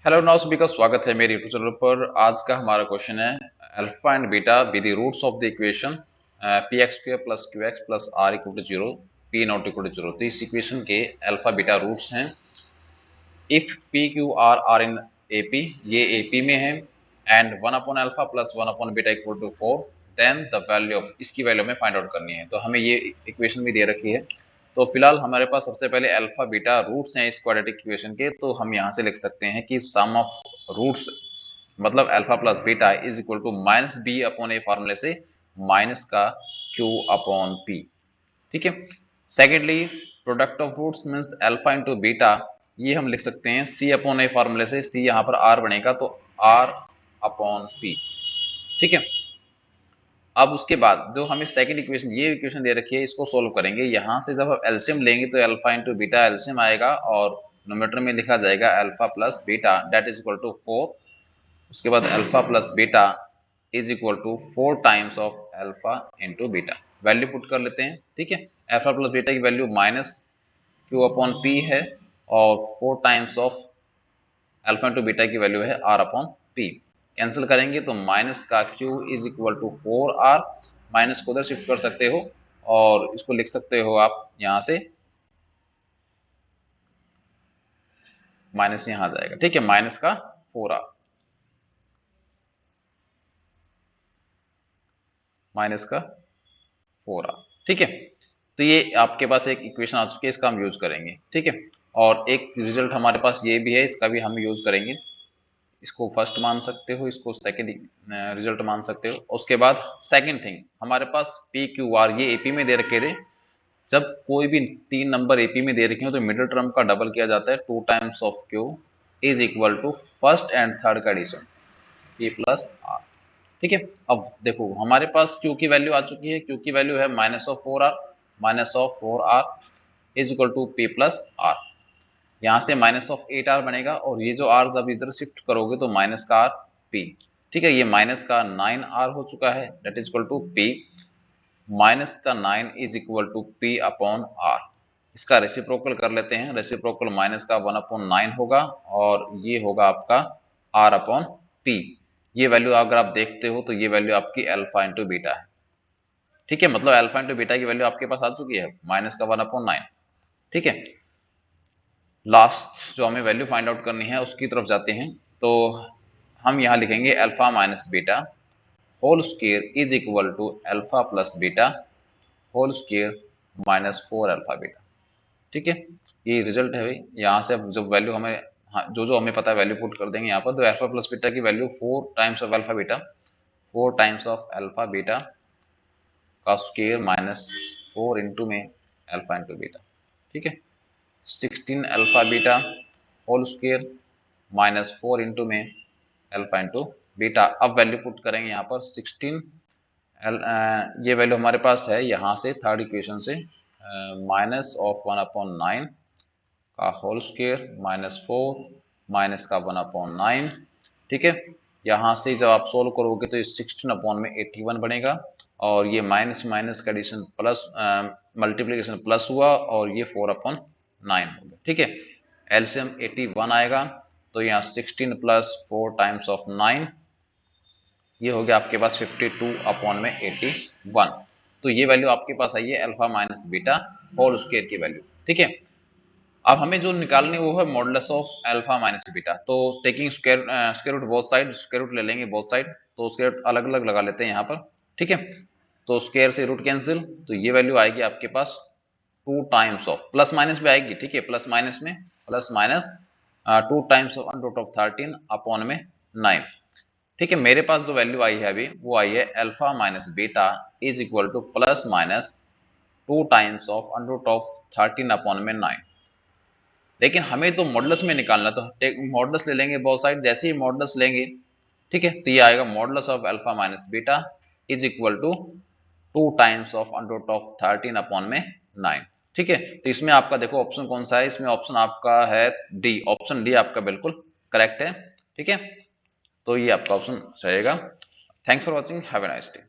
Hello now सभी का स्वागत है मेरे यूट्यूब चैनल पर। आज का हमारा क्वेश्चन है alpha and beta be the roots of the equation p x square plus q x plus r equal to zero p not equal to zero. तो इस इक्वेशन के अल्फा बीटा रूट्स हैं। If p q r are in A P, ये A P में है, and one upon alpha plus one upon beta equal to four, then the value of, इसकी value हमें find out करनी है। तो हमें ये इक्वेशन भी दे रखी है। तो फिलहाल हमारे पास सबसे पहले अल्फा बीटा रूट्स हैं इस क्वाड्रेटिक इक्वेशन के। तो हम यहाँ से लिख सकते हैं कि सम ऑफ रूट्स मतलब alpha plus beta is equal to minus B upon A फॉर्मूले से माइनस का क्यू अपॉन पी। ठीक है। Secondly, product of roots means alpha into beta, ये हम लिख सकते हैं सी अपॉन ए फॉर्मूले से। सी यहाँ पर आर बनेगा तो आर अपॉन पी। ठीक है। अब उसके बाद जो हमें सेकंड इक्वेशन, ये इक्वेशन दे रखी है, इसको सोल्व करेंगे। यहाँ से जब हम एलसीएम लेंगे तो अल्फा इंटू बीटा एलसीएम आएगा और नोमेटर में लिखा जाएगा alpha plus beta that is equal to 4। उसके बाद alpha plus beta is equal to 4 times of alpha into beta. Value put कर लेते हैं। ठीक है। अल्फा प्लस बीटा की value minus q upon p है और 4 times of alpha into beta की वैल्यू है आर अपॉन पी। कैंसिल करेंगे तो माइनस का q is equal to 4r, minus को उधर शिफ्ट कर सकते हो और इसको लिख सकते हो आप यहां से, माइनस यहां आ जाएगा। ठीक है। माइनस का 4r, माइनस का 4r। ठीक है। तो ये आपके पास एक इक्वेशन आ चुकी है, इसका हम यूज करेंगे। ठीक है। और एक रिजल्ट हमारे पास ये भी है, इसका भी हम यूज करेंगे। इसको फर्स्ट मान सकते हो, इसको सेकंड रिजल्ट मान सकते हो। उसके बाद सेकंड थिंग, हमारे पास पी क्यू आर ये एपी में दे रखे थे। जब कोई भी तीन नंबर एपी में दे रखे हो तो मिडिल टर्म का डबल किया जाता है। 2 times of q is equal to first and third का एडिशन पी प्लस आर। ठीक है। अब देखो हमारे पास क्यू की वैल्यू आ चुकी है। क्यू की वैल्यू है minus of 4r, minus of 4r is equal to p plus r. यहाँ से माइनस ऑफ 8r बनेगा और ये जो r जब इधर शिफ्ट करोगे तो माइनस का r p। ठीक है। ये माइनस का 9r हो चुका है that is equal to p, minus का 9 is equal to p upon r। इसका रेसिप्रोकल कर लेते हैं। रेसिप्रोकल माइनस का 1 अपॉन 9 होगा और ये होगा आपका r अपॉन p। ये वैल्यू अगर आप देखते हो तो ये वैल्यू आपकी अल्फा इंटू बीटा है। ठीक है। मतलब अल्फा इंटू बीटा की वैल्यू आपके पास आ चुकी है, माइनस का 1 अपॉन 9। ठीक है। लास्ट जो हमें वैल्यू फाइंड आउट करनी है उसकी तरफ जाते हैं। तो हम यहाँ लिखेंगे alpha minus beta whole square is equal to alpha plus beta whole square minus 4 alpha beta. ठीक है। ये रिजल्ट है भाई। यहाँ से अब जब वैल्यू हमें, हाँ, जो जो हमें पता है वैल्यू पुट कर देंगे यहाँ पर। तो अल्फा प्लस बीटा की value 4 times of alpha beta, 4 times of alpha beta का स्क्वायर माइनस 4 इंटू में अल्फा इंटू बीटा। ठीक है। 16 alpha beta whole square minus 4 into में अल्फा इंटू बीटा। अब वैल्यू पुट करेंगे यहाँ पर 16 ये वैल्यू हमारे पास है यहाँ से थर्ड इक्वेशन से, माइनस ऑफ 1 अपॉन 9 का होल स्क्वायर माइनस 4 माइनस का 1 अपॉन 9। ठीक है। यहाँ से जब आप सोल्व करोगे तो ये 16 अपॉन में 81 बनेगा और ये माइनस माइनस का एडिशन प्लस मल्टीप्लीकेशन प्लस हुआ और ये 4 अपॉन 9 हो गया। ठीक है। एलसीएम 81 आएगा तो यहाँ 16 प्लस 4 टाइम्स ऑफ 9, ये हो गया आपके पास 52 अपॉन में 81। तो ये वैल्यू आपके पास आई है alpha minus beta whole square की वैल्यू। ठीक है। अब हमें जो निकालनी वो है modulus of alpha minus beta. तो taking square root both side, square root ले लेंगे बोथ साइड। तो स्क्वायर रूट अलग अलग लगा लेते हैं यहाँ पर। ठीक है। तो स्क्वायर से रूट कैंसिल, तो ये वैल्यू आएगी आपके पास 2 टाइम्स ऑफ, प्लस माइनस भी आएगी। ठीक है। प्लस माइनस में plus minus 2 times of under root of 13 upon में 9। ठीक है। मेरे पास जो वैल्यू आई है अभी वो आई है alpha minus beta is equal to plus minus 2 times of under root of 13 upon में 9। लेकिन हमें तो मॉडुलस में निकालना, तो मॉडुलस ले लेंगे बोथ साइड। जैसे ही मॉडुलस लेंगे, ठीक है, तो ये आएगा modulus of alpha minus beta is equal to 2 times of under root of 13 upon में 9। ठीक है। तो इसमें आपका देखो ऑप्शन कौन सा है, इसमें ऑप्शन आपका है डी। ऑप्शन डी आपका बिल्कुल करेक्ट है। ठीक है। तो ये आपका ऑप्शन रहेगा। Thanks for watching, have a nice day.